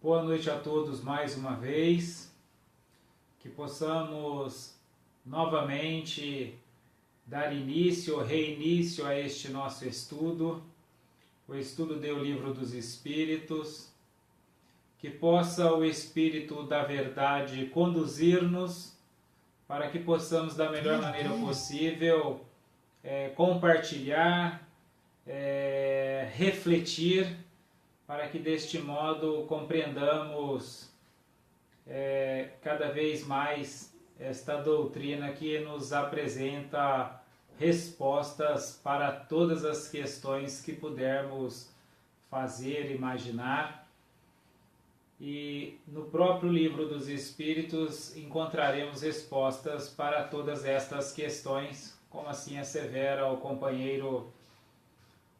Boa noite a todos mais uma vez, que possamos novamente dar início, reinício a este nosso estudo, o estudo do Livro dos Espíritos, que possa o Espírito da Verdade conduzir-nos para que possamos da melhor maneira possível compartilhar, refletir, para que deste modo compreendamos cada vez mais esta doutrina que nos apresenta respostas para todas as questões que pudermos fazer, imaginar. E no próprio Livro dos Espíritos encontraremos respostas para todas estas questões, como assim assevera o companheiro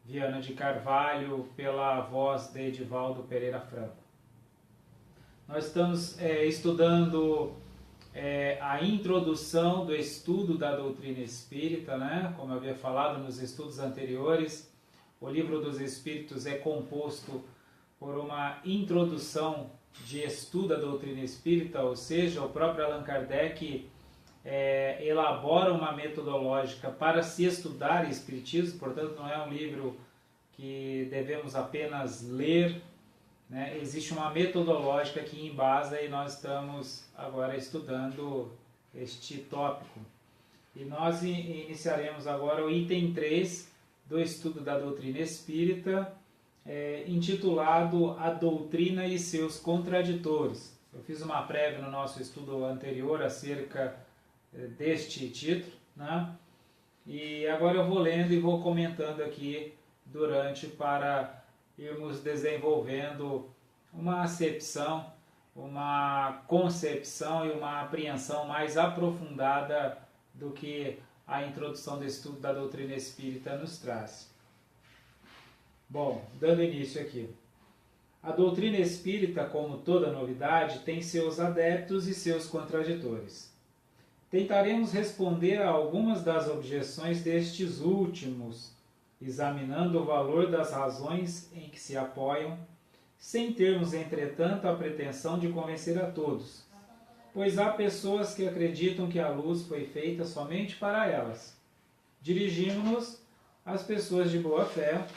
Viana de Carvalho, pela voz de Edivaldo Pereira Franco. Nós estamos estudando a introdução do estudo da doutrina espírita, né? Como eu havia falado nos estudos anteriores, o Livro dos Espíritos é composto por uma introdução de estudo da doutrina espírita, ou seja, o próprio Allan Kardec elabora uma metodológica para se estudar Espiritismo, portanto não é um livro que devemos apenas ler, né? Existe uma metodológica que embasa e nós estamos agora estudando este tópico. E nós iniciaremos agora o item 3 do estudo da doutrina espírita, intitulado A Doutrina e seus Contraditores. Eu fiz uma prévia no nosso estudo anterior acerca deste título, né? E agora eu vou lendo e vou comentando aqui para irmos desenvolvendo uma acepção, uma concepção e uma apreensão mais aprofundada do que a introdução do estudo da doutrina espírita nos traz. Bom, dando início aqui. A doutrina espírita, como toda novidade, tem seus adeptos e seus contraditores. Tentaremos responder a algumas das objeções destes últimos, examinando o valor das razões em que se apoiam, sem termos, entretanto, a pretensão de convencer a todos, pois há pessoas que acreditam que a luz foi feita somente para elas. Dirigimos-nos às pessoas de boa fé,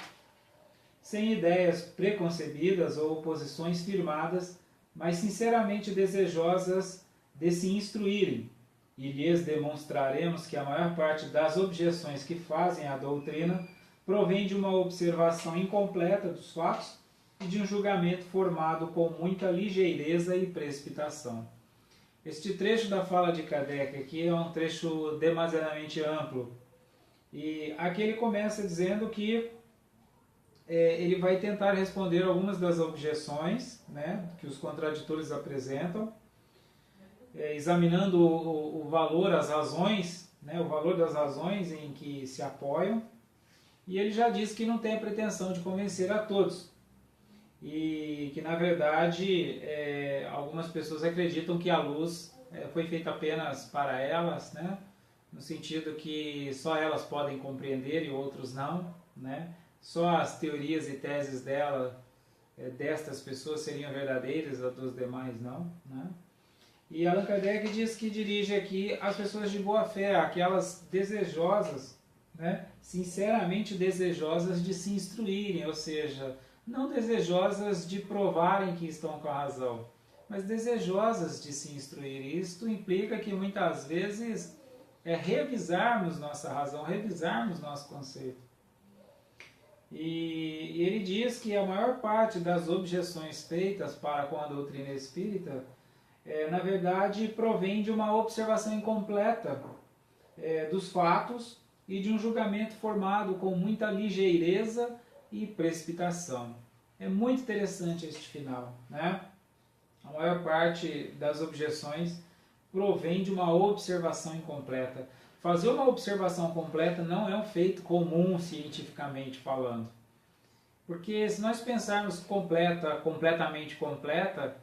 sem ideias preconcebidas ou posições firmadas, mas sinceramente desejosas de se instruírem, e lhes demonstraremos que a maior parte das objeções que fazem à doutrina provém de uma observação incompleta dos fatos e de um julgamento formado com muita ligeireza e precipitação. Este trecho da fala de Kardec aqui é um trecho demasiadamente amplo, e aqui ele começa dizendo que ele vai tentar responder algumas das objeções, né, que os contraditores apresentam, examinando o valor, as razões, né, o valor das razões em que se apoiam, e ele já diz que não tem a pretensão de convencer a todos, e que na verdade algumas pessoas acreditam que a luz foi feita apenas para elas, né, no sentido que só elas podem compreender e outros não, né, só as teorias e teses destas pessoas seriam verdadeiras, a dos demais não, né? E Allan Kardec diz que dirige aqui as pessoas de boa fé, aquelas desejosas, né, sinceramente desejosas de se instruírem, ou seja, não desejosas de provarem que estão com a razão, mas desejosas de se instruir. Isto implica que muitas vezes revisarmos nossa razão, revisarmos nosso conceito. E ele diz que a maior parte das objeções feitas para com a doutrina espírita na verdade, provém de uma observação incompleta dos fatos e de um julgamento formado com muita ligeireza e precipitação. É muito interessante este final, né? A maior parte das objeções provém de uma observação incompleta. Fazer uma observação completa não é um feito comum cientificamente falando. Porque se nós pensarmos completamente completa,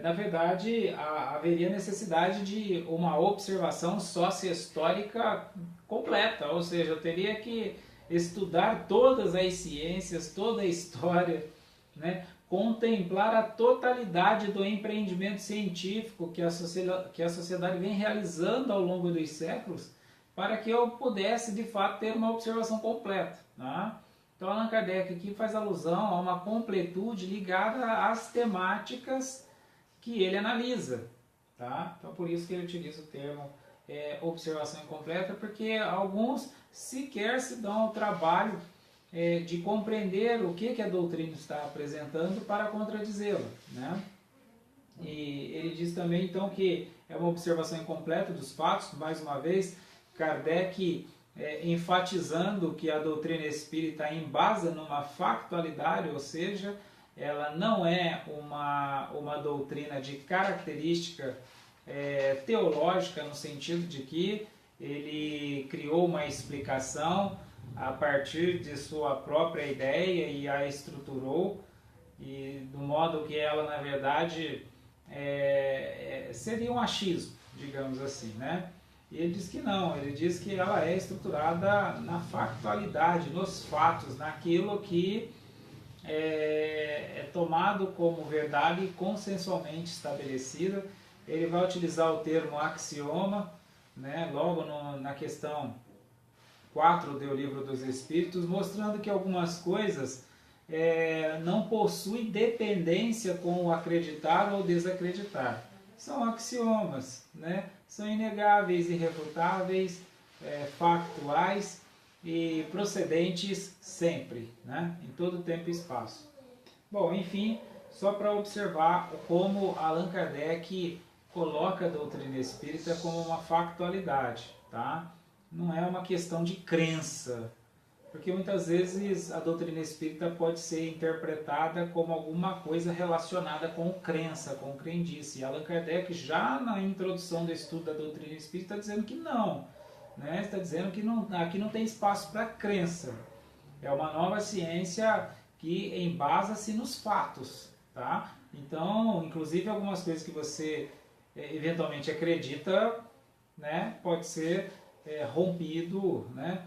na verdade, haveria necessidade de uma observação sócio-histórica completa, ou seja, eu teria que estudar todas as ciências, toda a história, né, contemplar a totalidade do empreendimento científico que a sociedade vem realizando ao longo dos séculos, para que eu pudesse, de fato, ter uma observação completa. Tá? Então, Allan Kardec aqui faz alusão a uma completude ligada às temáticas que ele analisa. Tá? Então, por isso que ele utiliza o termo observação incompleta, porque alguns sequer se dão ao trabalho de compreender o que a doutrina está apresentando para contradizê-la, né? E ele diz também, então, que é uma observação incompleta dos fatos. Mais uma vez, Kardec enfatizando que a doutrina espírita embasa numa factualidade, ou seja, ela não é uma doutrina de característica teológica, no sentido de que ele criou uma explicação a partir de sua própria ideia e a estruturou, e do modo que ela, na verdade, seria um achismo, digamos assim, né? E ele diz que não, ele diz que ela é estruturada na factualidade, nos fatos, naquilo que é tomado como verdade consensualmente estabelecida. Ele vai utilizar o termo axioma, né, logo na questão 4 do Livro dos Espíritos, mostrando que algumas coisas não possuem dependência com o acreditar ou desacreditar. São axiomas, né? São inegáveis, irrefutáveis, factuais e procedentes sempre, né? Em todo tempo e espaço. Bom, enfim, só para observar como Allan Kardec coloca a doutrina espírita como uma factualidade, tá? Não é uma questão de crença, porque muitas vezes a doutrina espírita pode ser interpretada como alguma coisa relacionada com crença, com crendice. E Allan Kardec, já na introdução do estudo da doutrina espírita, está dizendo que não, né? Está dizendo que aqui não tem espaço para crença. É uma nova ciência que embasa-se nos fatos, tá? Então, inclusive algumas coisas que você eventualmente acredita, né, pode ser rompido, né,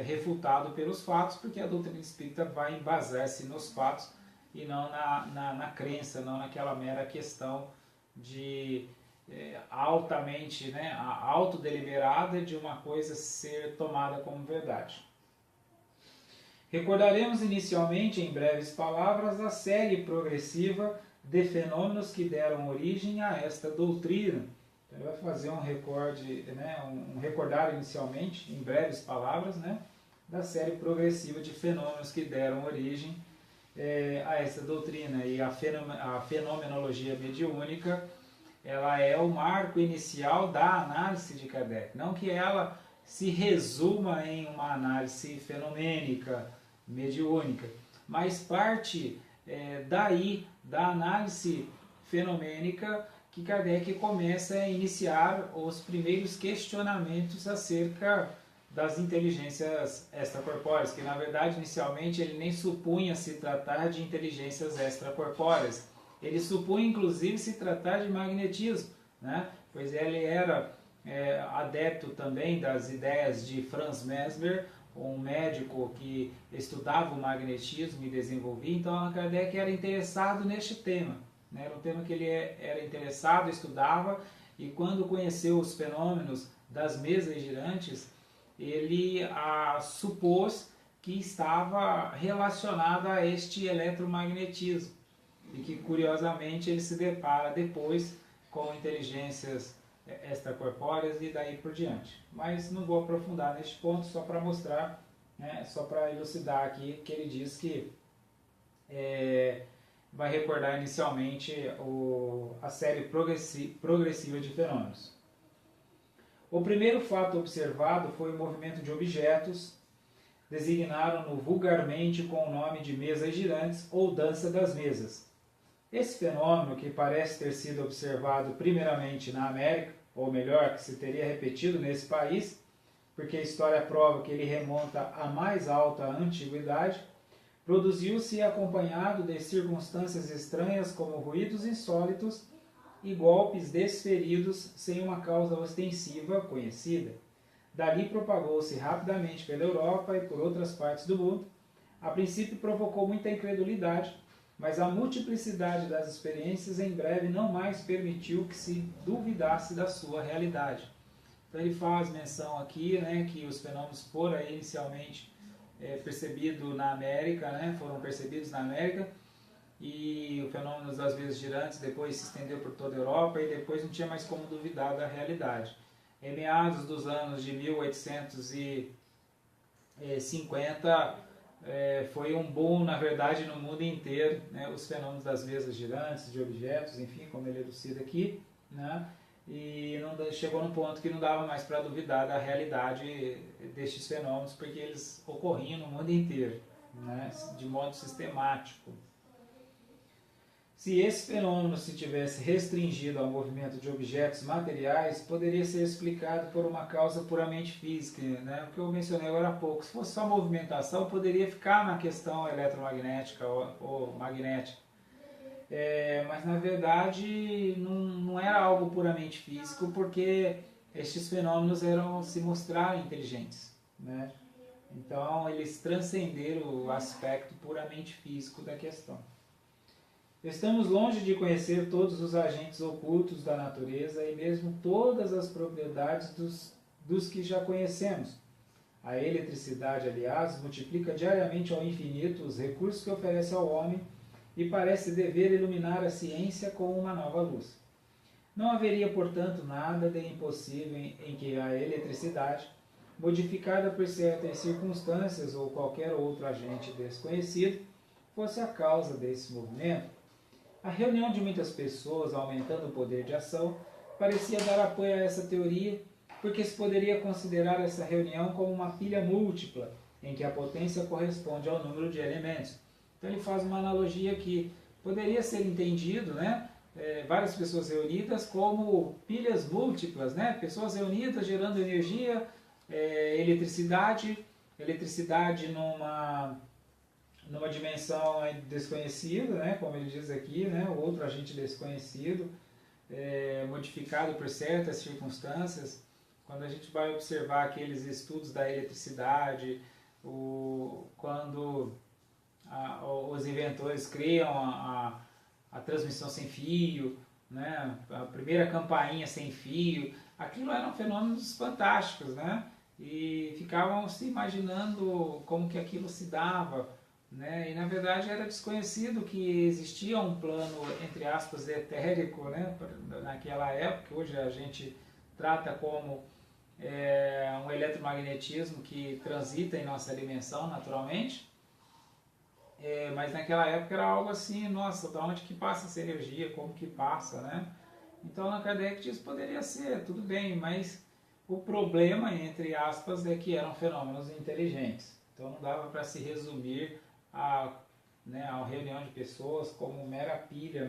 refutado pelos fatos, porque a doutrina espírita vai embasar-se nos fatos e não na crença, não naquela mera questão de altamente, né, a autodeliberada de uma coisa ser tomada como verdade. Recordaremos inicialmente, em breves palavras, a série progressiva de fenômenos que deram origem a esta doutrina. Então, ele vai fazer um recorde, né, um recordar inicialmente, em breves palavras, né, da série progressiva de fenômenos que deram origem a esta doutrina. E a fenomenologia mediúnica, ela é o marco inicial da análise de Kardec. Não que ela se resuma em uma análise fenomênica, mediúnica, mas parte daí, da análise fenomênica, que Kardec começa a iniciar os primeiros questionamentos acerca das inteligências extracorpóreas, que na verdade inicialmente ele nem supunha se tratar de inteligências extracorpóreas, ele supunha inclusive se tratar de magnetismo, né? Pois ele era adepto também das ideias de Franz Mesmer, um médico que estudava o magnetismo e desenvolvia. Então Allan Kardec era interessado neste tema, né? Era um tema que ele era interessado, estudava, e quando conheceu os fenômenos das mesas girantes, ele supôs que estava relacionado a este eletromagnetismo, e que curiosamente ele se depara depois com inteligências extracorpóreas e daí por diante. Mas não vou aprofundar neste ponto, só para mostrar, né, só para elucidar aqui, que ele diz que vai recordar inicialmente a série progressiva de fenômenos. O primeiro fato observado foi o movimento de objetos, designaram-no vulgarmente com o nome de mesas girantes ou dança das mesas. Esse fenômeno, que parece ter sido observado primeiramente na América, ou melhor, que se teria repetido nesse país, porque a história prova que ele remonta à mais alta antiguidade, produziu-se acompanhado de circunstâncias estranhas como ruídos insólitos e golpes desferidos sem uma causa ostensiva conhecida. Dali propagou-se rapidamente pela Europa e por outras partes do mundo. A princípio provocou muita incredulidade, mas a multiplicidade das experiências em breve não mais permitiu que se duvidasse da sua realidade. Então ele faz menção aqui, né, que os fenômenos foram inicialmente percebidos na América, né, foram percebidos na América, e o fenômeno das mesas girantes depois se estendeu por toda a Europa e depois não tinha mais como duvidar da realidade. Em meados dos anos de 1850, foi um boom, na verdade, no mundo inteiro, né, os fenômenos das mesas girantes, de objetos, enfim, como ele elucida aqui, né, e chegou num ponto que não dava mais para duvidar da realidade destes fenômenos, porque eles ocorriam no mundo inteiro, né, de modo sistemático. Se esse fenômeno se tivesse restringido ao movimento de objetos materiais, poderia ser explicado por uma causa puramente física, né? O que eu mencionei agora há pouco. Se fosse só movimentação, poderia ficar na questão eletromagnética ou magnética. Mas na verdade não era algo puramente físico, porque estes fenômenos se mostraram inteligentes, né? Então eles transcenderam o aspecto puramente físico da questão. Estamos longe de conhecer todos os agentes ocultos da natureza e mesmo todas as propriedades dos que já conhecemos. A eletricidade, aliás, multiplica diariamente ao infinito os recursos que oferece ao homem e parece dever iluminar a ciência com uma nova luz. Não haveria, portanto, nada de impossível em que a eletricidade, modificada por certas circunstâncias ou qualquer outro agente desconhecido, fosse a causa desse movimento. A reunião de muitas pessoas, aumentando o poder de ação, parecia dar apoio a essa teoria, porque se poderia considerar essa reunião como uma pilha múltipla, em que a potência corresponde ao número de elementos. Então ele faz uma analogia que poderia ser entendido, né, várias pessoas reunidas como pilhas múltiplas, né, pessoas reunidas gerando energia, eletricidade numa dimensão desconhecida, né, como ele diz aqui, né, outro agente desconhecido, modificado por certas circunstâncias. Quando a gente vai observar aqueles estudos da eletricidade, quando os inventores criam a transmissão sem fio, né, a primeira campainha sem fio, aquilo eram fenômenos fantásticos, né, e ficavam se imaginando como que aquilo se dava, né? E na verdade era desconhecido que existia um plano, entre aspas, etérico, né? Naquela época. Hoje a gente trata como um eletromagnetismo que transita em nossa dimensão naturalmente, mas naquela época era algo assim, nossa, da onde que passa essa energia, como que passa, né? Então Allan Kardec diz que poderia ser, tudo bem, mas o problema, entre aspas, é que eram fenômenos inteligentes, então não dava para se resumir a reunião de pessoas como mera pilha,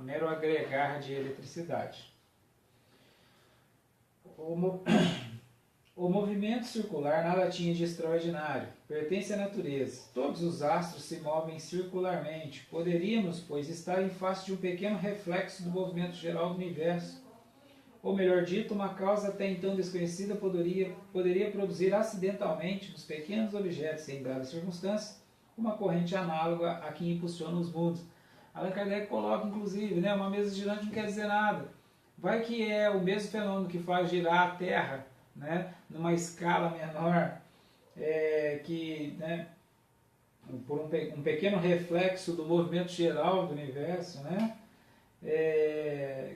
mero agregar de eletricidade. O movimento circular nada tinha de extraordinário, pertence à natureza. Todos os astros se movem circularmente. Poderíamos, pois, estar em face de um pequeno reflexo do movimento geral do universo. Ou melhor dito, uma causa até então desconhecida poderia produzir acidentalmente nos pequenos objetos em dadas circunstâncias uma corrente análoga a que impulsiona os mundos. Allan Kardec coloca, inclusive, né, uma mesa girante não quer dizer nada. Vai que é o mesmo fenômeno que faz girar a Terra, né, numa escala menor, por um pequeno reflexo do movimento geral do universo, né?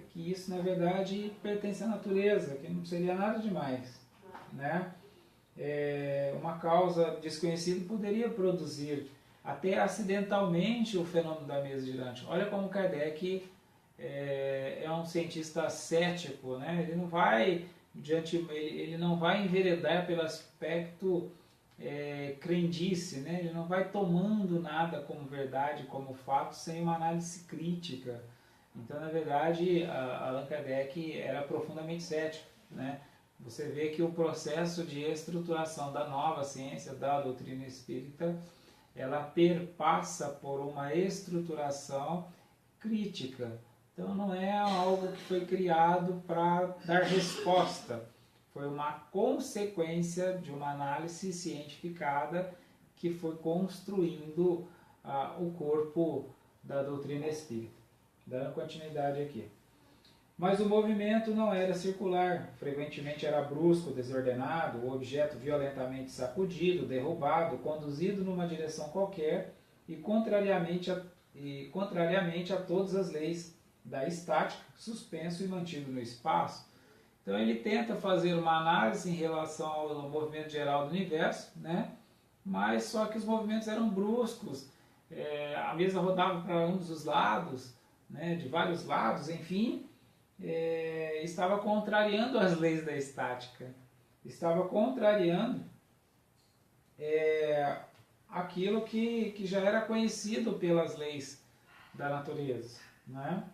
Que isso na verdade pertence à natureza, que não seria nada demais, né? Uma causa desconhecida poderia produzir até acidentalmente o fenômeno da mesa girante. Olha como Kardec é um cientista cético, né? Ele não vai enveredar pelo aspecto crendice, né? Ele não vai tomando nada como verdade, como fato, sem uma análise crítica. Então, na verdade, Allan Kardec era profundamente cético, né? Você vê que o processo de estruturação da nova ciência, da doutrina espírita, ela perpassa por uma estruturação crítica. Então, não é algo que foi criado para dar resposta. Foi uma consequência de uma análise cientificada que foi construindo o corpo da doutrina espírita. Dando continuidade aqui. Mas o movimento não era circular, frequentemente era brusco, desordenado, o objeto violentamente sacudido, derrubado, conduzido numa direção qualquer e contrariamente a todas as leis da estática, suspenso e mantido no espaço. Então ele tenta fazer uma análise em relação ao movimento geral do universo, né? Mas só que os movimentos eram bruscos, a mesa rodava para um dos lados, né? De vários lados, enfim, estava contrariando as leis da estática, estava contrariando aquilo que já era conhecido pelas leis da natureza, né?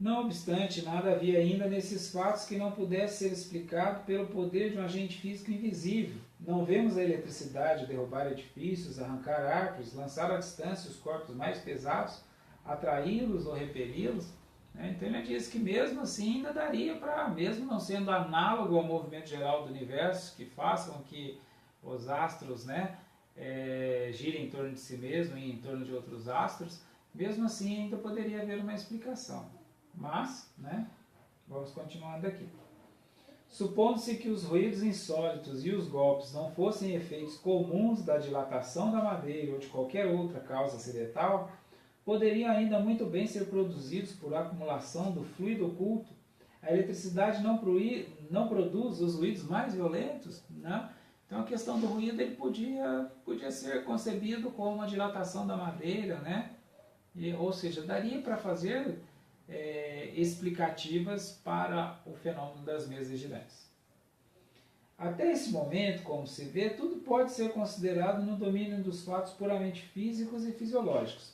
Não obstante, nada havia ainda nesses fatos que não pudesse ser explicado pelo poder de um agente físico invisível. Não vemos a eletricidade derrubar edifícios, arrancar árvores, lançar à distância os corpos mais pesados, atraí-los ou repeli-los. Então ele diz que mesmo assim ainda daria para, mesmo não sendo análogo ao movimento geral do universo, que façam que os astros, né, girem em torno de si mesmo e em torno de outros astros, mesmo assim ainda poderia haver uma explicação. Mas, né, vamos continuando aqui. Supondo-se que os ruídos insólitos e os golpes não fossem efeitos comuns da dilatação da madeira ou de qualquer outra causa acidental, poderiam ainda muito bem ser produzidos por acumulação do fluido oculto. A eletricidade não produz os ruídos mais violentos, né? Então a questão do ruído ele podia ser concebido como uma dilatação da madeira, né? Ou seja, daria para fazer explicativas para o fenômeno das mesas girantes. Até esse momento, como se vê, tudo pode ser considerado no domínio dos fatos puramente físicos e fisiológicos.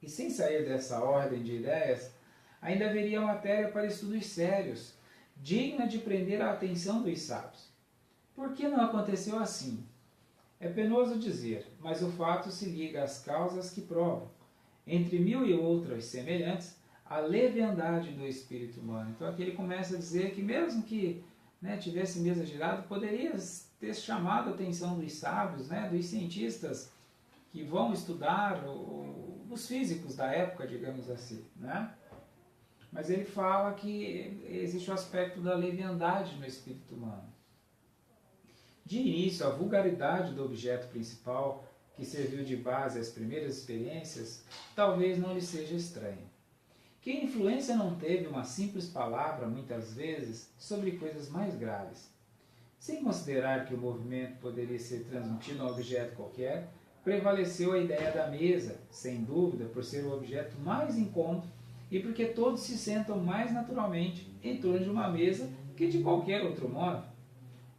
E sem sair dessa ordem de ideias, ainda haveria matéria para estudos sérios, digna de prender a atenção dos sábios. Por que não aconteceu assim? É penoso dizer, mas o fato se liga às causas que provam, entre mil e outras semelhantes, a leviandade do espírito humano. Então aqui ele começa a dizer que mesmo que, né, tivesse mesa girada, poderia ter chamado a atenção dos sábios, né, dos cientistas que vão estudar, os físicos da época, digamos assim, né? Mas ele fala que existe o aspecto da leviandade no espírito humano. De início, a vulgaridade do objeto principal, que serviu de base às primeiras experiências, talvez não lhe seja estranha. Que influência não teve uma simples palavra, muitas vezes, sobre coisas mais graves? Sem considerar que o movimento poderia ser transmitido a um objeto qualquer, prevaleceu a ideia da mesa, sem dúvida, por ser o objeto mais incômodo e porque todos se sentam mais naturalmente em torno de uma mesa que de qualquer outro modo.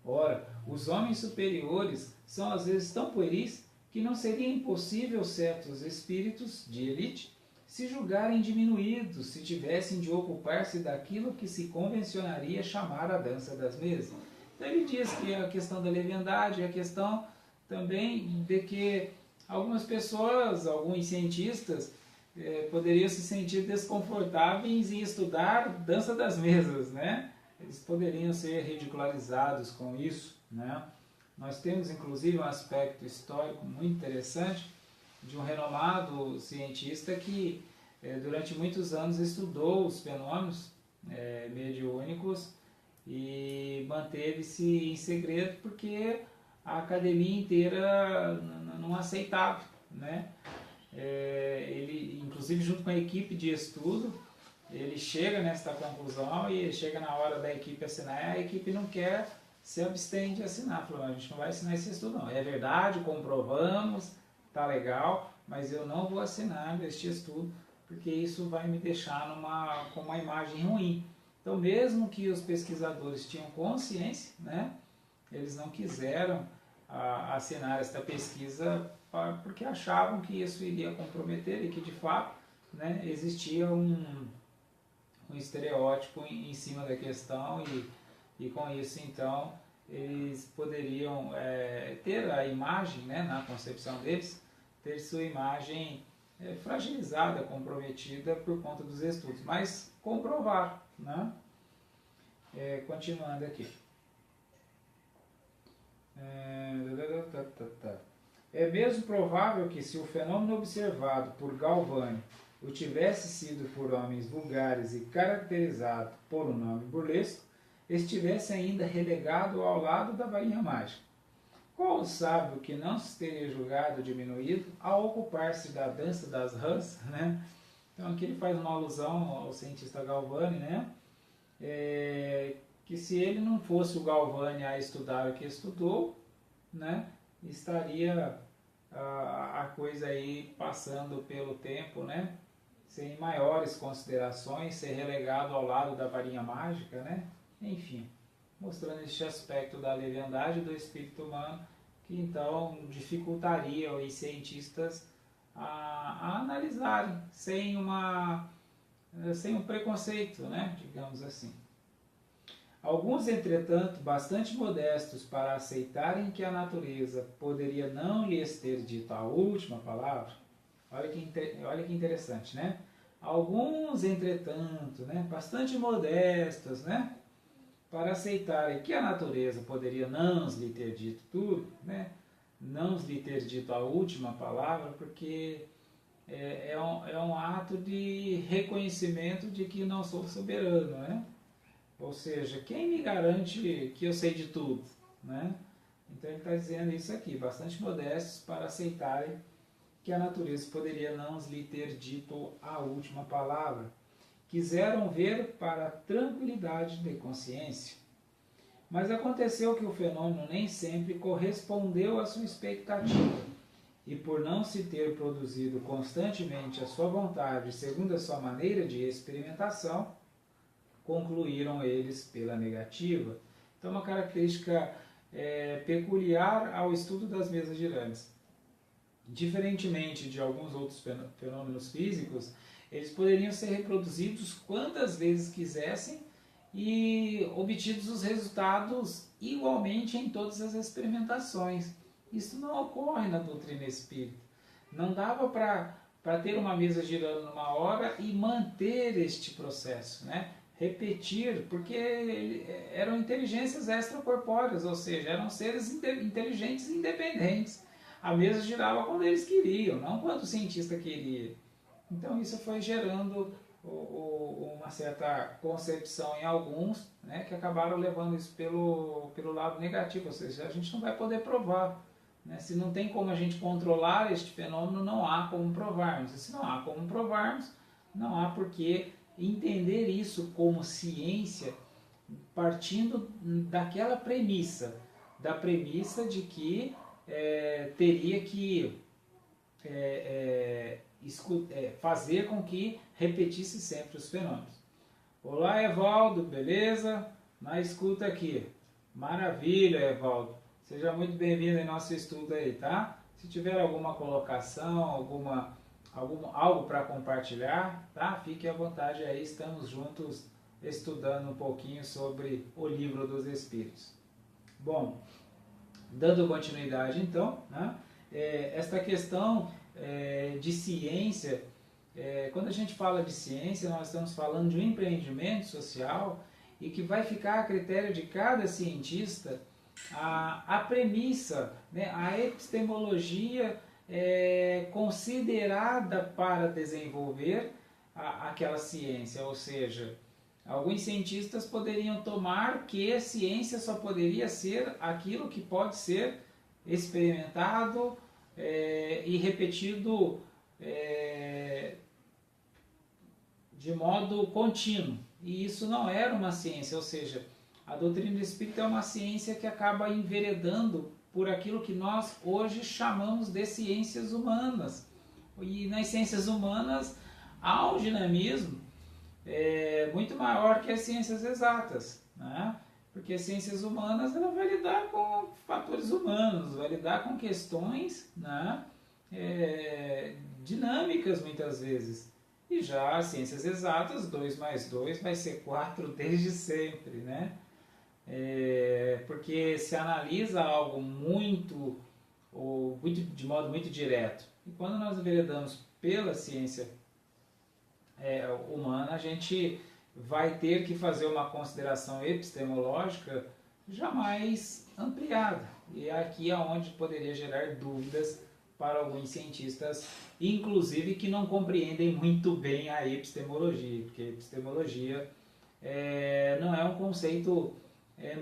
Ora, os homens superiores são às vezes tão pueris que não seria impossível certos espíritos de elite se julgarem diminuídos se tivessem de ocupar-se daquilo que se convencionaria chamar a dança das mesas. Então ele diz que a questão da leviandade é a questão também de que algumas pessoas, alguns cientistas, poderiam se sentir desconfortáveis em estudar dança das mesas, né? Eles poderiam ser ridicularizados com isso, né? Nós temos inclusive um aspecto histórico muito interessante de um renomado cientista que durante muitos anos estudou os fenômenos mediúnicos e manteve-se em segredo porque a academia inteira não aceitava, né? Ele, inclusive junto com a equipe de estudo, ele chega nesta conclusão e chega na hora da equipe assinar, a equipe não quer, se abstém de assinar, falou, a gente não vai assinar esse estudo não, é verdade, comprovamos, tá legal, mas eu não vou assinar este estudo porque isso vai me deixar com uma imagem ruim. Então mesmo que os pesquisadores tinham consciência, né, eles não quiseram assinar esta pesquisa porque achavam que isso iria comprometer e que de fato, né, existia um estereótipo em cima da questão e com isso então eles poderiam ter a imagem, né, na concepção deles, ter sua imagem fragilizada, comprometida por conta dos estudos, mas comprovar, né? Continuando aqui. É mesmo provável que, se o fenômeno observado por Galvani o tivesse sido por homens vulgares e caracterizado por um nome burlesco, estivesse ainda relegado ao lado da varinha mágica. Qual o sábio que não se teria julgado diminuído ao ocupar-se da dança das rãs, né? Então aqui ele faz uma alusão ao cientista Galvani, né? Que se ele não fosse o Galvani a estudar o que estudou, né? Estaria a coisa aí passando pelo tempo, né? Sem maiores considerações, ser relegado ao lado da varinha mágica, né? Enfim, mostrando este aspecto da leviandade do espírito humano, que então dificultaria os cientistas a analisarem sem um preconceito, né? Digamos assim. Alguns, entretanto, bastante modestos para aceitarem que a natureza poderia não lhes ter dito a última palavra. Olha que interessante, né? Alguns, entretanto, né, bastante modestos, né, para aceitarem que a natureza poderia não lhe ter dito tudo, né, não lhe ter dito a última palavra, porque é um ato de reconhecimento de que não sou soberano, né? Ou seja, quem me garante que eu sei de tudo, né? Então ele está dizendo isso aqui, bastante modestos para aceitarem que a natureza poderia não lhe ter dito a última palavra. Quiseram ver para a tranquilidade de consciência. Mas aconteceu que o fenômeno nem sempre correspondeu à sua expectativa, e por não se ter produzido constantemente a sua vontade segundo a sua maneira de experimentação, concluíram eles pela negativa. Então, uma característica peculiar ao estudo das mesas girantes. Diferentemente de alguns outros fenômenos físicos, eles poderiam ser reproduzidos quantas vezes quisessem e obtidos os resultados igualmente em todas as experimentações. Isso não ocorre na doutrina espírita. Não dava para ter uma mesa girando numa hora e manter este processo, né? Repetir, porque eram inteligências extracorpóreas, ou seja, eram seres inteligentes e independentes. A mesa girava quando eles queriam, não quando o cientista queria. Então isso foi gerando uma certa concepção em alguns, né, que acabaram levando isso pelo lado negativo, ou seja, a gente não vai poder provar. Né? Se não tem como a gente controlar este fenômeno, não há como provarmos. E se não há como provarmos, não há por que entender isso como ciência, partindo daquela premissa, da premissa de que teria que fazer com que repetisse sempre os fenômenos. Olá, Evaldo, beleza? Na escuta aqui. Maravilha, Evaldo. Seja muito bem-vindo em nosso estudo aí, tá? Se tiver alguma colocação, algo para compartilhar, tá? Fique à vontade aí, estamos juntos estudando um pouquinho sobre o Livro dos Espíritos. Bom, dando continuidade então, né? Esta questão de ciência, quando a gente fala de ciência, nós estamos falando de um empreendimento social e que vai ficar a critério de cada cientista a premissa, né, a epistemologia considerada para desenvolver aquela ciência, ou seja, alguns cientistas poderiam tomar que a ciência só poderia ser aquilo que pode ser experimentado e repetido de modo contínuo. E isso não era uma ciência, ou seja, a doutrina espírita é uma ciência que acaba enveredando por aquilo que nós hoje chamamos de ciências humanas. E nas ciências humanas há um dinamismo muito maior que as ciências exatas, né? Porque as ciências humanas ela vai lidar com fatores humanos, vai lidar com questões, né, dinâmicas muitas vezes. E já as ciências exatas, 2 mais 2 vai ser 4 desde sempre, né? Porque se analisa algo de modo muito direto. E quando nós enveredamos pela ciência humana, a gente vai ter que fazer uma consideração epistemológica jamais ampliada. E aqui é onde poderia gerar dúvidas para alguns cientistas, inclusive que não compreendem muito bem a epistemologia, porque a epistemologia não é um conceito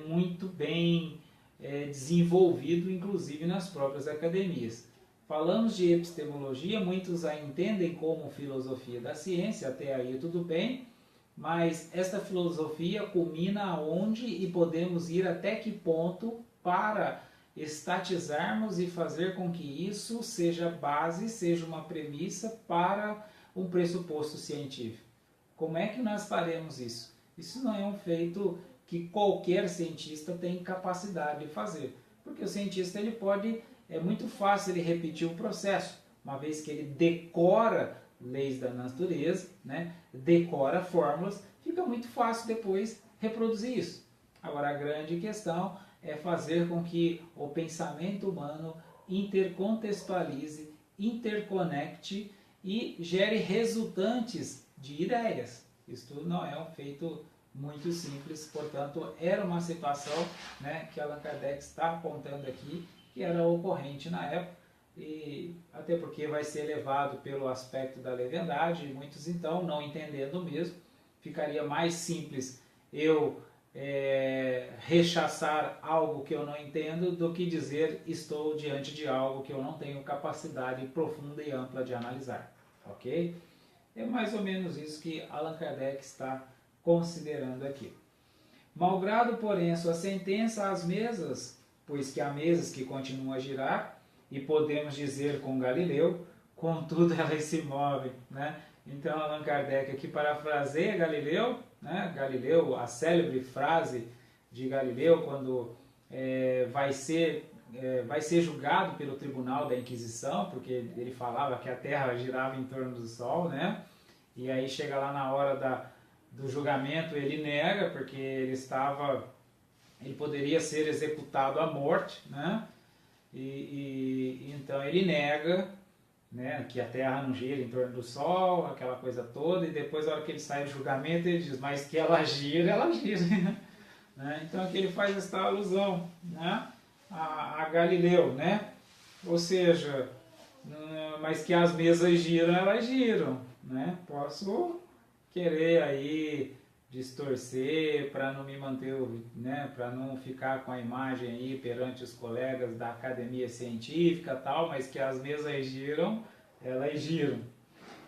muito bem desenvolvido, inclusive nas próprias academias. Falamos de epistemologia, muitos a entendem como filosofia da ciência, até aí tudo bem, mas esta filosofia culmina aonde e podemos ir até que ponto para estatizarmos e fazer com que isso seja base, seja uma premissa para um pressuposto científico. Como é que nós faremos isso? Isso não é um feito que qualquer cientista tem capacidade de fazer, porque o cientista ele pode, é muito fácil ele repetir o processo, uma vez que ele decora leis da natureza, né, decora fórmulas, fica muito fácil depois reproduzir isso. Agora a grande questão é fazer com que o pensamento humano intercontextualize, interconecte e gere resultantes de ideias. Isto não é um feito muito simples, portanto, era uma situação, né, que Allan Kardec está apontando aqui, que era ocorrente na época, e até porque vai ser levado pelo aspecto da leviandade, e muitos então, não entendendo mesmo, ficaria mais simples eu rechaçar algo que eu não entendo do que dizer estou diante de algo que eu não tenho capacidade profunda e ampla de analisar, ok? É mais ou menos isso que Allan Kardec está considerando aqui. Malgrado, porém, sua sentença às mesas, pois que há mesas que continuam a girar, e podemos dizer com Galileu, contudo elas se movem, né? Então Allan Kardec aqui parafraseia Galileu, né? Galileu, a célebre frase de Galileu quando vai ser julgado pelo tribunal da Inquisição, porque ele falava que a Terra girava em torno do Sol, né? E aí chega lá na hora do julgamento, ele nega, porque ele poderia ser executado à morte, né? E então ele nega, né, que a Terra não gira em torno do Sol, aquela coisa toda, e depois, na hora que ele sai do julgamento, ele diz, mas que ela gira, né? Então aqui ele faz esta alusão, né, a Galileu, né? Ou seja, mas que as mesas giram, elas giram, né? Posso querer aí distorcer para não me manter, né, para não ficar com a imagem aí perante os colegas da academia científica tal, mas que as mesas giram, elas giram.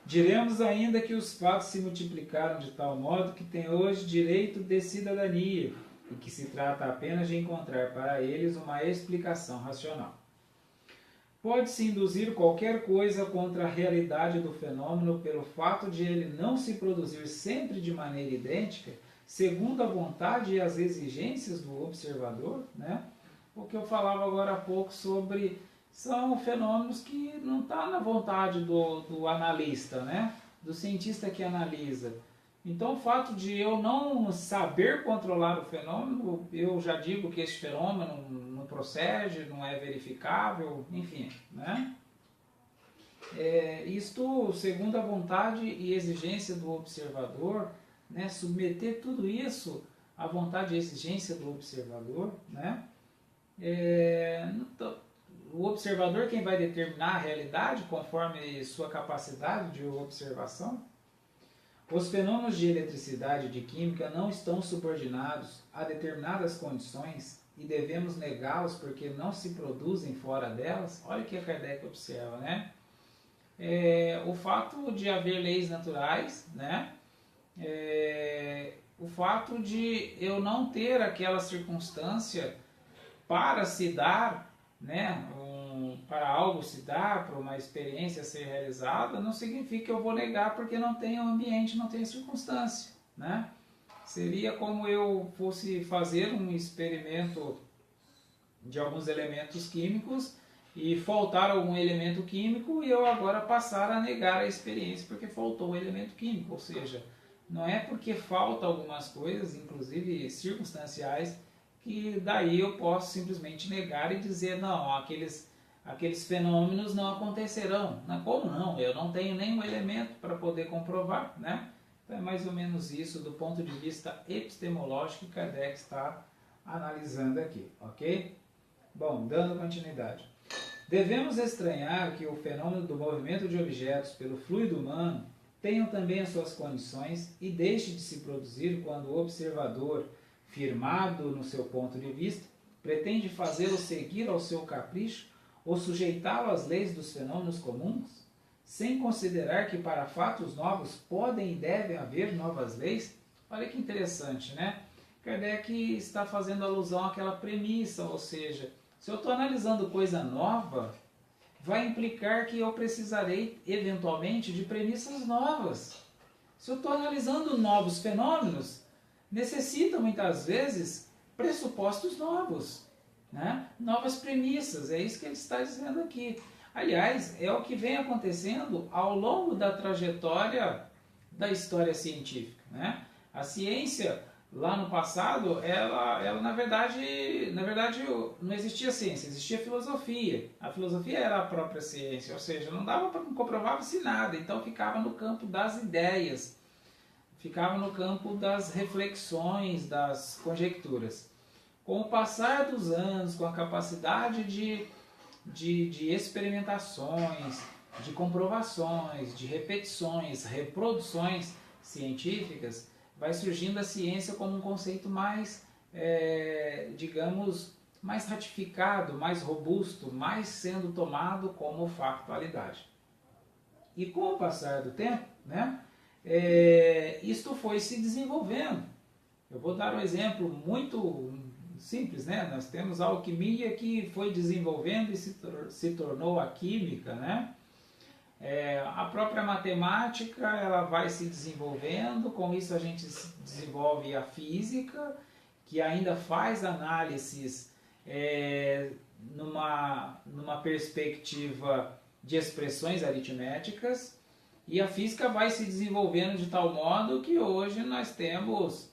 Diremos ainda que os fatos se multiplicaram de tal modo que tem hoje direito de cidadania e que se trata apenas de encontrar para eles uma explicação racional. Pode-se induzir qualquer coisa contra a realidade do fenômeno pelo fato de ele não se produzir sempre de maneira idêntica, segundo a vontade e as exigências do observador, né? O que eu falava agora há pouco sobre são fenômenos que não estão na vontade do analista, né? Do cientista que analisa. Então, o fato de eu não saber controlar o fenômeno, eu já digo que esse fenômeno não procede, não é verificável, enfim, né? Isto, segundo a vontade e exigência do observador, né? Submeter tudo isso à vontade e exigência do observador, né? O observador quem vai determinar a realidade conforme sua capacidade de observação. Os fenômenos de eletricidade e de química não estão subordinados a determinadas condições e devemos negá-los porque não se produzem fora delas. Olha o que a Kardec observa, né? O fato de haver leis naturais, né? O fato de eu não ter aquela circunstância para se dar, né? Para algo se dar, para uma experiência ser realizada, não significa que eu vou negar porque não tem ambiente, não tem circunstância, né? Seria como eu fosse fazer um experimento de alguns elementos químicos e faltar algum elemento químico e eu agora passar a negar a experiência porque faltou o elemento químico, ou seja, não é porque falta algumas coisas, inclusive circunstanciais, que daí eu posso simplesmente negar e dizer, não, aqueles fenômenos não acontecerão. Como não? Eu não tenho nenhum elemento para poder comprovar, né? Então é mais ou menos isso do ponto de vista epistemológico que Kardec está analisando aqui, ok? Bom, dando continuidade. Devemos estranhar que o fenômeno do movimento de objetos pelo fluido humano tenham também as suas condições e deixe de se produzir quando o observador, firmado no seu ponto de vista, pretende fazê-lo seguir ao seu capricho ou sujeitá-lo às leis dos fenômenos comuns, sem considerar que para fatos novos podem e devem haver novas leis? Olha que interessante, né? Kardec está fazendo alusão àquela premissa, ou seja, se eu estou analisando coisa nova, vai implicar que eu precisarei, eventualmente, de premissas novas. Se eu estou analisando novos fenômenos, necessita, muitas vezes, pressupostos novos, né? Novas premissas, é isso que ele está dizendo aqui. Aliás, é o que vem acontecendo ao longo da trajetória da história científica, né? A ciência, lá no passado, ela na verdade não existia ciência, existia filosofia. A filosofia era a própria ciência, ou seja, não dava para comprovar-se nada, então ficava no campo das ideias, ficava no campo das reflexões, das conjecturas. Com o passar dos anos, com a capacidade de experimentações, de comprovações, de repetições, reproduções científicas, vai surgindo a ciência como um conceito mais, digamos, mais ratificado, mais robusto, mais sendo tomado como factualidade. E com o passar do tempo, né, isto foi se desenvolvendo. Eu vou dar um exemplo muito simples, né? Nós temos a alquimia que foi desenvolvendo e se tornou a química, né? A própria matemática, ela vai se desenvolvendo, com isso a gente desenvolve a física, que ainda faz análises numa perspectiva de expressões aritméticas, e a física vai se desenvolvendo de tal modo que hoje nós temos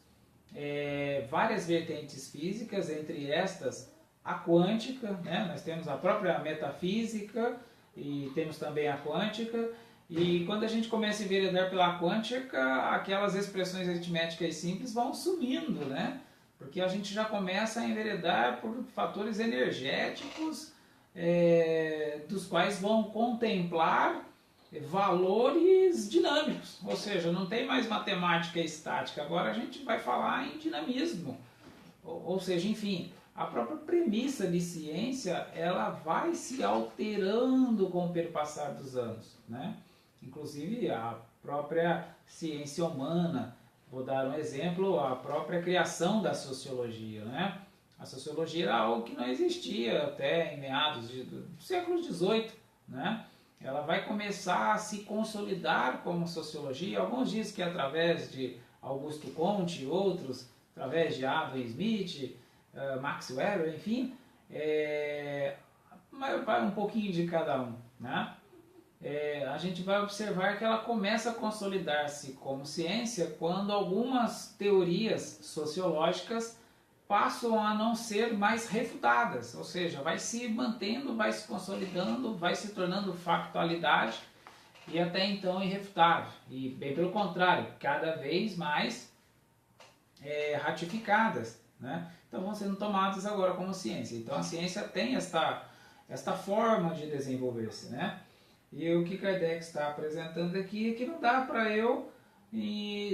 várias vertentes físicas, entre estas a quântica, né? Nós temos a própria metafísica e temos também a quântica, e quando a gente começa a enveredar pela quântica, aquelas expressões aritméticas simples vão sumindo, né? Porque a gente já começa a enveredar por fatores energéticos, dos quais vão contemplar valores dinâmicos, ou seja, não tem mais matemática estática, agora a gente vai falar em dinamismo, ou seja, enfim, a própria premissa de ciência, ela vai se alterando com o perpassar dos anos, né? Inclusive a própria ciência humana, vou dar um exemplo, a própria criação da sociologia, né? A sociologia era algo que não existia até em meados do século XVIII, né? Ela vai começar a se consolidar como sociologia. Alguns dizem que é através de Augusto Comte, outros através de Adam Smith, Max Weber, enfim, vai um pouquinho de cada um, né? A gente vai observar que ela começa a consolidar-se como ciência quando algumas teorias sociológicas passam a não ser mais refutadas, ou seja, vai se mantendo, vai se consolidando, vai se tornando factualidade e até então irrefutável. E bem pelo contrário, cada vez mais ratificadas, né? Então vão sendo tomadas agora como ciência. Então a ciência tem esta forma de desenvolver-se, né? E o que Kardec está apresentando aqui é que não dá para eu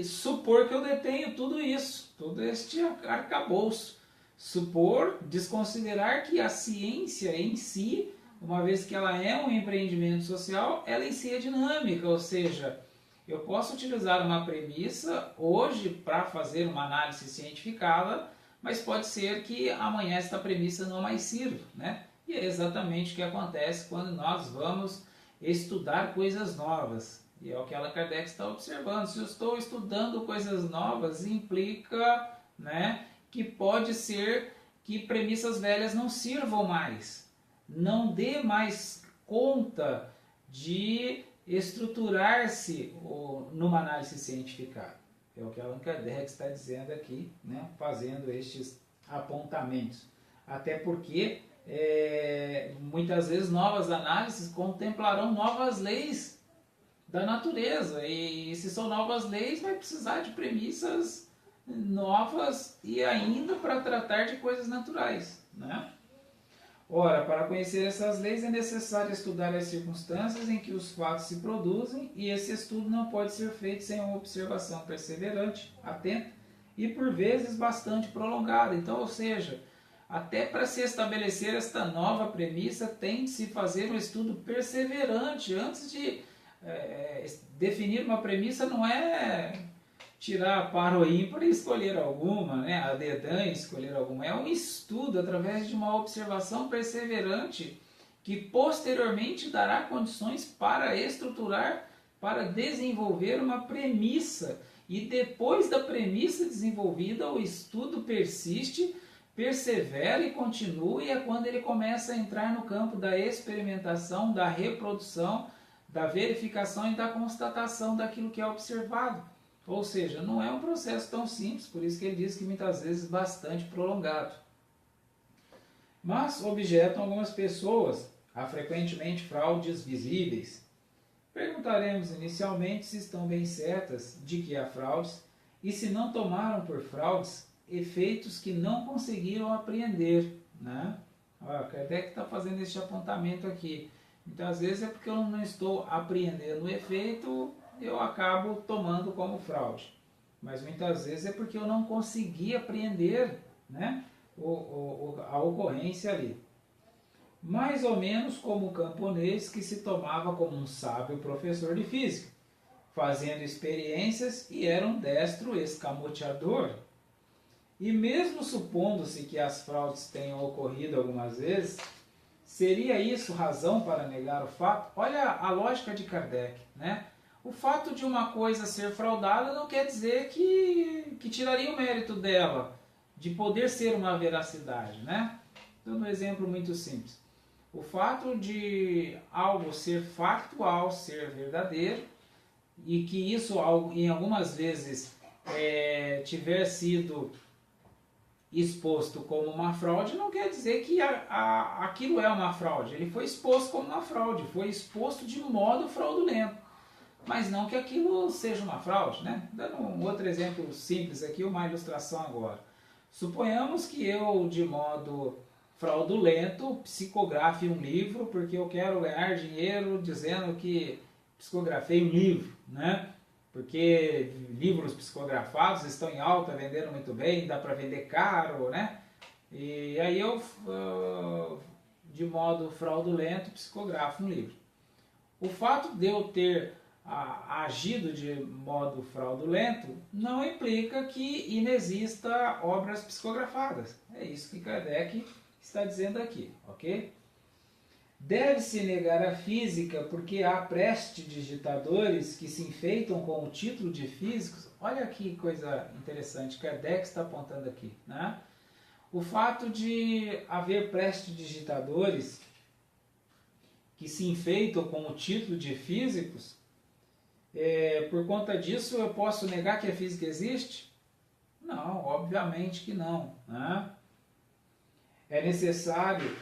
supor que eu detenho tudo isso, todo este arcabouço. Supor, desconsiderar que a ciência em si, uma vez que ela é um empreendimento social, ela em si é dinâmica, ou seja, eu posso utilizar uma premissa hoje para fazer uma análise cientificada, mas pode ser que amanhã esta premissa não mais sirva, né? E é exatamente o que acontece quando nós vamos estudar coisas novas. E é o que Allan Kardec está observando. Se eu estou estudando coisas novas, implica, né, que pode ser que premissas velhas não sirvam mais. Não dê mais conta de estruturar-se numa análise cientificada. É o que Allan Kardec está dizendo aqui, né, fazendo estes apontamentos. Até porque muitas vezes novas análises contemplarão novas leis da natureza, e se são novas leis vai precisar de premissas novas e ainda para tratar de coisas naturais, né? Ora, para conhecer essas leis é necessário estudar as circunstâncias em que os fatos se produzem, e esse estudo não pode ser feito sem uma observação perseverante, atenta e por vezes bastante prolongada. Então, ou seja, até para se estabelecer esta nova premissa, tem de se fazer um estudo perseverante. Antes de definir uma premissa, não é tirar par ou ímpar e escolher alguma, né? A dedã escolher alguma. É um estudo através de uma observação perseverante que posteriormente dará condições para estruturar, para desenvolver uma premissa. E depois da premissa desenvolvida, o estudo persiste, persevera e continua, e é quando ele começa a entrar no campo da experimentação, da reprodução, da verificação e da constatação daquilo que é observado. Ou seja, não é um processo tão simples, por isso que ele diz que muitas vezes bastante prolongado. Mas objetam algumas pessoas, há frequentemente fraudes visíveis. Perguntaremos inicialmente se estão bem certas de que há fraudes e se não tomaram por fraudes efeitos que não conseguiram apreender, né? Kardec está fazendo esse apontamento aqui. Muitas vezes é porque eu não estou apreendendo o efeito, eu acabo tomando como fraude. Mas muitas vezes é porque eu não consegui apreender, né, a ocorrência ali. Mais ou menos como o camponês que se tomava como um sábio professor de física, fazendo experiências e era um destro escamoteador. E mesmo supondo-se que as fraudes tenham ocorrido algumas vezes, seria isso razão para negar o fato? Olha a lógica de Kardec, né? O fato de uma coisa ser fraudada não quer dizer que tiraria o mérito dela, de poder ser uma veracidade, né? Dando um exemplo muito simples. O fato de algo ser factual, ser verdadeiro, e que isso em algumas vezes tiver sido exposto como uma fraude, não quer dizer que aquilo é uma fraude. Ele foi exposto como uma fraude, foi exposto de modo fraudulento. Mas não que aquilo seja uma fraude, né? Dando um outro exemplo simples aqui, uma ilustração agora. Suponhamos que eu, de modo fraudulento, psicografe um livro porque eu quero ganhar dinheiro dizendo que psicografei um livro, né? Porque livros psicografados estão em alta, vendendo muito bem, dá para vender caro, né? E aí eu, de modo fraudulento, psicografo um livro. O fato de eu ter agido de modo fraudulento não implica que inexista obras psicografadas. É isso que Kardec está dizendo aqui, ok? Deve-se negar a física porque há prestidigitadores que se enfeitam com o título de físicos. Olha que coisa interessante, Kardec está apontando aqui, né? O fato de haver prestidigitadores que se enfeitam com o título de físicos, por conta disso eu posso negar que a física existe? Não, obviamente que não, né? É necessário,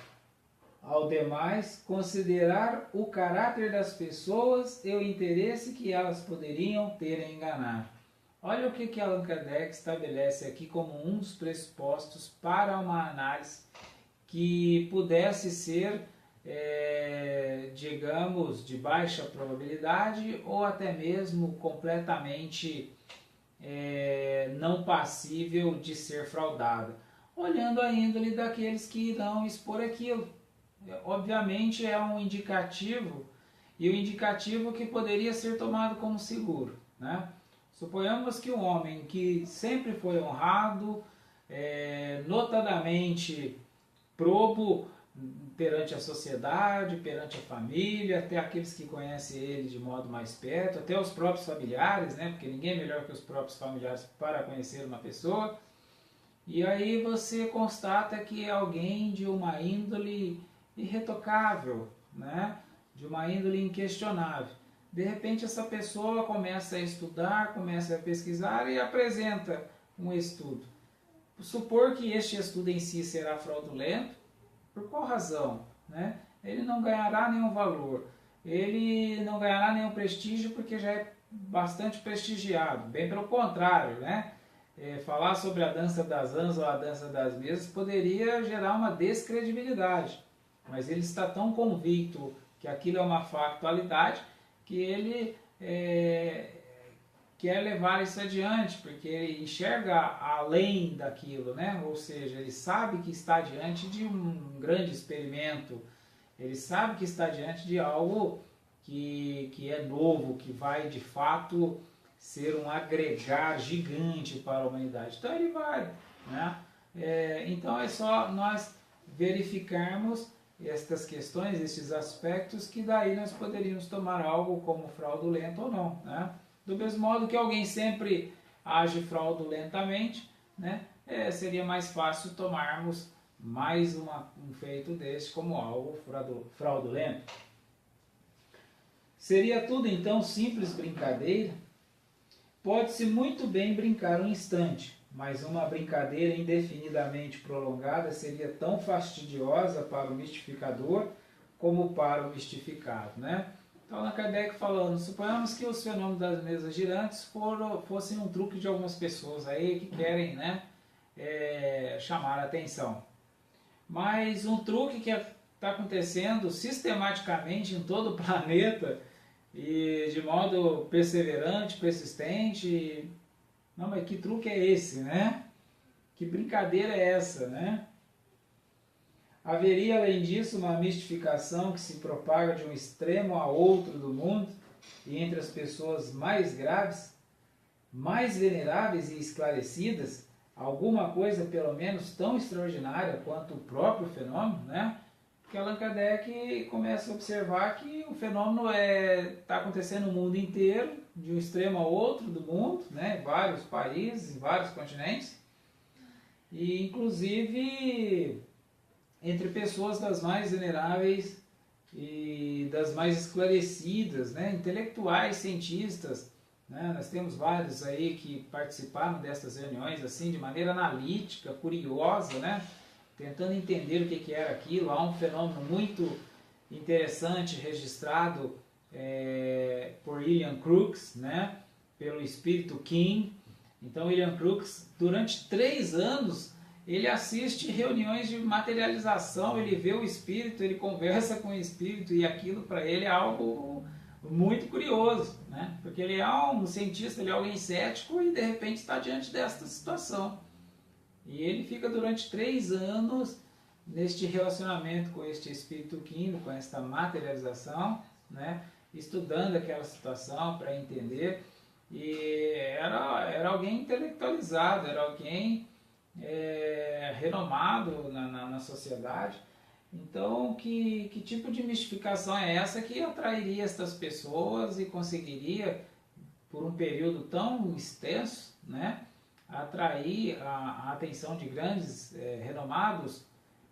ao demais, considerar o caráter das pessoas e o interesse que elas poderiam ter em enganar. Olha o que Allan Kardec estabelece aqui como um dos pressupostos para uma análise que pudesse ser, digamos, de baixa probabilidade ou até mesmo completamente não passível de ser fraudada. Olhando a índole daqueles que irão expor aquilo. Obviamente é um indicativo, e o indicativo que poderia ser tomado como seguro, né? Suponhamos que um homem que sempre foi honrado, notadamente probo perante a sociedade, perante a família, até aqueles que conhecem ele de modo mais perto, até os próprios familiares, né? Porque ninguém é melhor que os próprios familiares para conhecer uma pessoa. E aí você constata que é alguém de uma índole irretocável, né? De uma índole inquestionável. De repente essa pessoa começa a estudar, começa a pesquisar e apresenta um estudo. Supor que este estudo em si será fraudulento, por qual razão, né? Ele não ganhará nenhum valor, ele não ganhará nenhum prestígio porque já é bastante prestigiado, bem pelo contrário, né? Falar sobre a dança das anjas ou a dança das mesas poderia gerar uma descredibilidade. mas ele está tão convicto que aquilo é uma factualidade que ele quer levar isso adiante, porque ele enxerga além daquilo, né? Ou seja, ele sabe que está diante de um grande experimento, ele sabe que está diante de algo que é novo, que vai de fato ser um agregar gigante para a humanidade. Então ele vai, né? Então é só nós verificarmos estas questões, esses aspectos, que daí nós poderíamos tomar algo como fraudulento ou não, né? Do mesmo modo que alguém sempre age fraudulentamente, né? Seria mais fácil tomarmos mais um feito deste como algo fraudulento. Seria tudo então simples brincadeira? Pode-se muito bem brincar um instante, mas uma brincadeira indefinidamente prolongada seria tão fastidiosa para o mistificador como para o mistificado, né? Então, Allan Kardec falando, suponhamos que os fenômenos das mesas girantes fossem um truque de algumas pessoas aí que querem, né, chamar a atenção. Mas um truque que está acontecendo sistematicamente em todo o planeta e de modo perseverante, persistente. Não, mas que truque é esse, né? Que brincadeira é essa, né? Haveria, além disso, uma mistificação que se propaga de um extremo a outro do mundo e entre as pessoas mais graves, mais veneráveis e esclarecidas, alguma coisa pelo menos tão extraordinária quanto o próprio fenômeno, né? Porque Allan Kardec começa a observar que o fenômeno está acontecendo no mundo inteiro, de um extremo a outro do mundo, né? Em vários países, em vários continentes, e inclusive entre pessoas das mais veneráveis e das mais esclarecidas, né? Intelectuais, cientistas, né? Nós temos vários aí que participaram dessas reuniões assim de maneira analítica, curiosa, né? Tentando entender o que era aquilo. Há um fenômeno muito interessante registrado por William Crookes, né? Pelo espírito King. Então William Crookes, durante 3 anos, ele assiste reuniões de materialização, ele vê o espírito, ele conversa com o espírito, e aquilo para ele é algo muito curioso, né? Porque ele é um cientista, ele é alguém cético e de repente está diante desta situação. E ele fica durante 3 anos neste relacionamento com este espírito químico, com esta materialização, né? Estudando aquela situação para entender. E era alguém intelectualizado, era alguém renomado na sociedade. Então, que tipo de mistificação é essa que atrairia estas pessoas e conseguiria, por um período tão extenso, né, atrair a atenção de grandes, renomados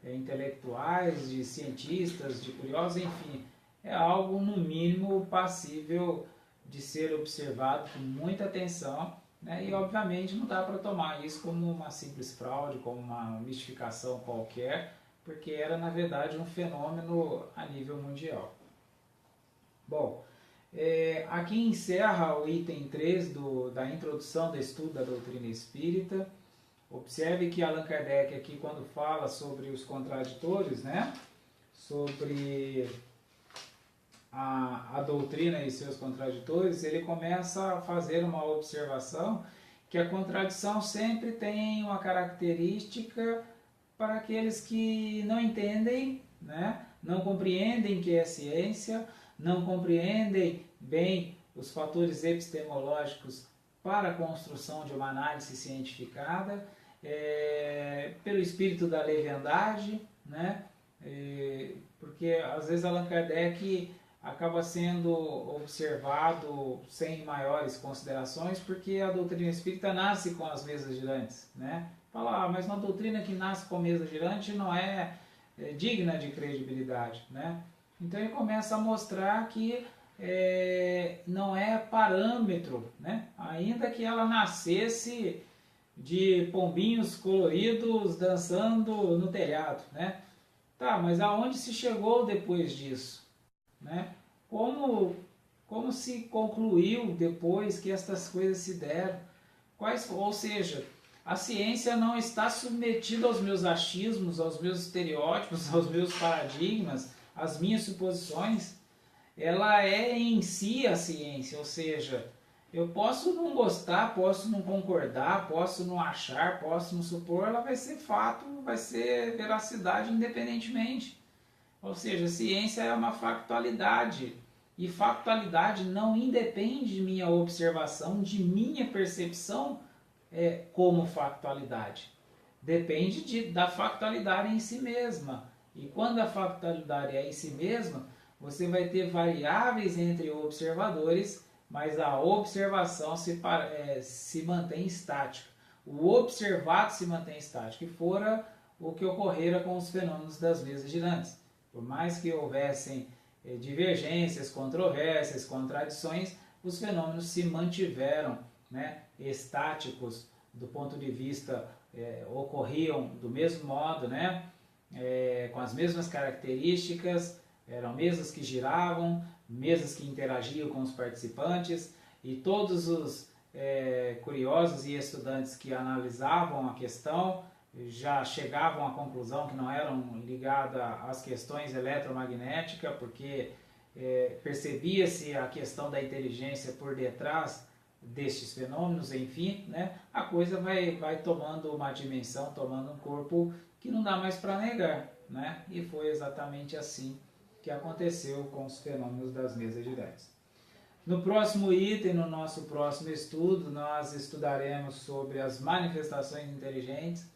intelectuais, de cientistas, de curiosos, enfim, é algo no mínimo passível de ser observado com muita atenção, né? E obviamente não dá para tomar isso como uma simples fraude, como uma mistificação qualquer, porque era na verdade um fenômeno a nível mundial. Bom, aqui encerra o item 3 da introdução do estudo da doutrina espírita. Observe que Allan Kardec aqui, quando fala sobre os contraditores, né, sobre a doutrina e seus contraditores, ele começa a fazer uma observação que a contradição sempre tem uma característica para aqueles que não entendem, né, não compreendem que é ciência, não compreendem bem os fatores epistemológicos para a construção de uma análise cientificada, pelo espírito da leviandade, né? Porque às vezes Allan Kardec acaba sendo observado sem maiores considerações, porque a doutrina espírita nasce com as mesas girantes, né? Fala, mas uma doutrina que nasce com mesa girante não é digna de credibilidade, né? Então ele começa a mostrar que não é parâmetro, né? Ainda que ela nascesse de pombinhos coloridos dançando no telhado, né? Tá, mas aonde se chegou depois disso, né? Como se concluiu depois que estas coisas se deram? Ou seja, A ciência não está submetida aos meus achismos, aos meus estereótipos, aos meus paradigmas, às minhas suposições. Ela é em si a ciência, ou seja, eu posso não gostar, posso não concordar, posso não achar, posso não supor, ela vai ser fato, vai ser veracidade independentemente. Ou seja, ciência é uma factualidade. E factualidade não independe de minha observação, de minha percepção como factualidade. Depende da factualidade em si mesma. E quando a factualidade é em si mesma, você vai ter variáveis entre observadores, mas a observação se mantém estática. O observado se mantém estático, e fora o que ocorrera com os fenômenos das mesas girantes. Por mais que houvessem divergências, controvérsias, contradições, os fenômenos se mantiveram, né, estáticos do ponto de vista, ocorriam do mesmo modo, né, com as mesmas características, eram mesas que giravam, mesas que interagiam com os participantes, e todos os curiosos e estudantes que analisavam a questão já chegavam à conclusão que não eram ligadas às questões eletromagnéticas, porque percebia-se a questão da inteligência por detrás destes fenômenos, enfim, né, a coisa vai tomando uma dimensão, tomando um corpo que não dá mais para negar, né, e foi exatamente assim que aconteceu com os fenômenos das mesas girantes. No próximo item, no nosso próximo estudo, nós estudaremos sobre as manifestações inteligentes,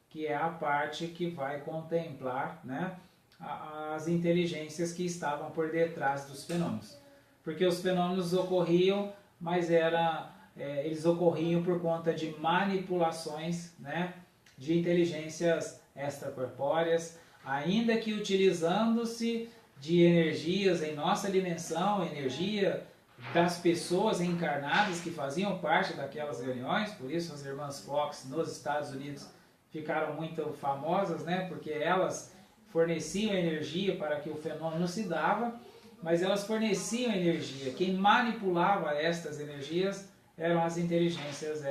que é a parte que vai contemplar, né, as inteligências que estavam por detrás dos fenômenos. Porque os fenômenos ocorriam, mas eles ocorriam por conta de manipulações, né, de inteligências extracorpóreas, ainda que utilizando-se de energias em nossa dimensão, energia das pessoas encarnadas que faziam parte daquelas reuniões. Por isso as irmãs Fox nos Estados Unidos ficaram muito famosas, né? Porque elas forneciam energia para que o fenômeno se dava, mas elas forneciam energia. Quem manipulava estas energias eram as inteligências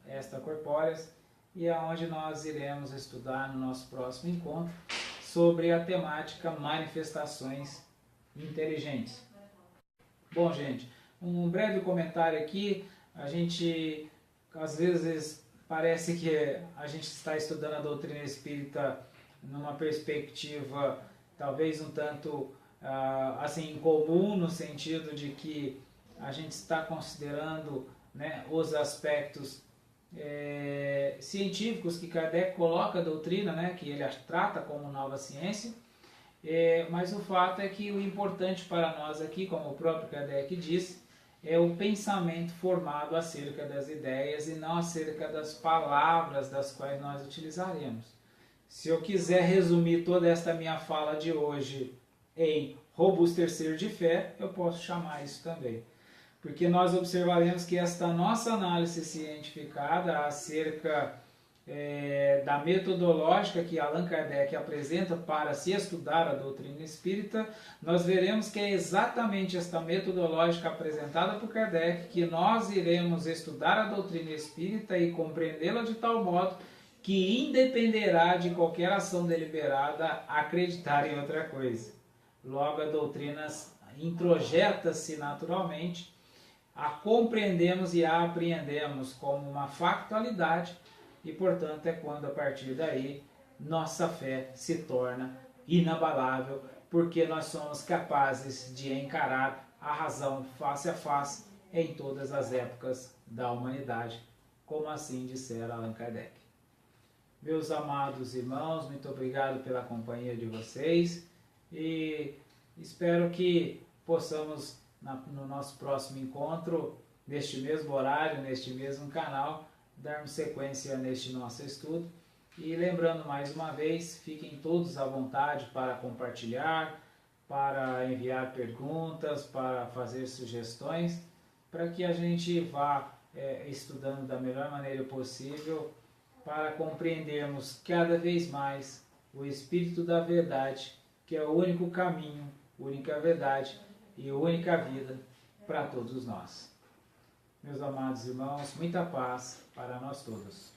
extracorpóreas, e é onde nós iremos estudar no nosso próximo encontro sobre a temática manifestações inteligentes. Bom, gente, um breve comentário aqui. A gente, às vezes, parece que a gente está estudando a doutrina espírita numa perspectiva talvez um tanto assim incomum, no sentido de que a gente está considerando, né, os aspectos científicos que Kardec coloca a doutrina, né, que ele trata como nova ciência, mas o fato é que o importante para nós aqui, como o próprio Kardec disse, é o pensamento formado acerca das ideias e não acerca das palavras das quais nós utilizaremos. Se eu quiser resumir toda esta minha fala de hoje em robustecer de fé, eu posso chamar isso também. Porque nós observaremos que esta nossa análise cientificada acerca da metodológica que Allan Kardec apresenta para se estudar a doutrina espírita, nós veremos que é exatamente esta metodológica apresentada por Kardec que nós iremos estudar a doutrina espírita e compreendê-la de tal modo que independerá de qualquer ação deliberada acreditar em outra coisa. Logo, a doutrina introjeta-se naturalmente, a compreendemos e a apreendemos como uma factualidade, e, portanto, é quando, a partir daí, nossa fé se torna inabalável, porque nós somos capazes de encarar a razão face a face em todas as épocas da humanidade, como assim dissera Allan Kardec. Meus amados irmãos, muito obrigado pela companhia de vocês, e espero que possamos, no nosso próximo encontro, neste mesmo horário, neste mesmo canal, darmos sequência neste nosso estudo. E lembrando mais uma vez, fiquem todos à vontade para compartilhar, para enviar perguntas, para fazer sugestões, para que a gente vá estudando da melhor maneira possível, para compreendermos cada vez mais o Espírito da Verdade, que é o único caminho, única verdade e única vida para todos nós. Meus amados irmãos, muita paz para nós todos.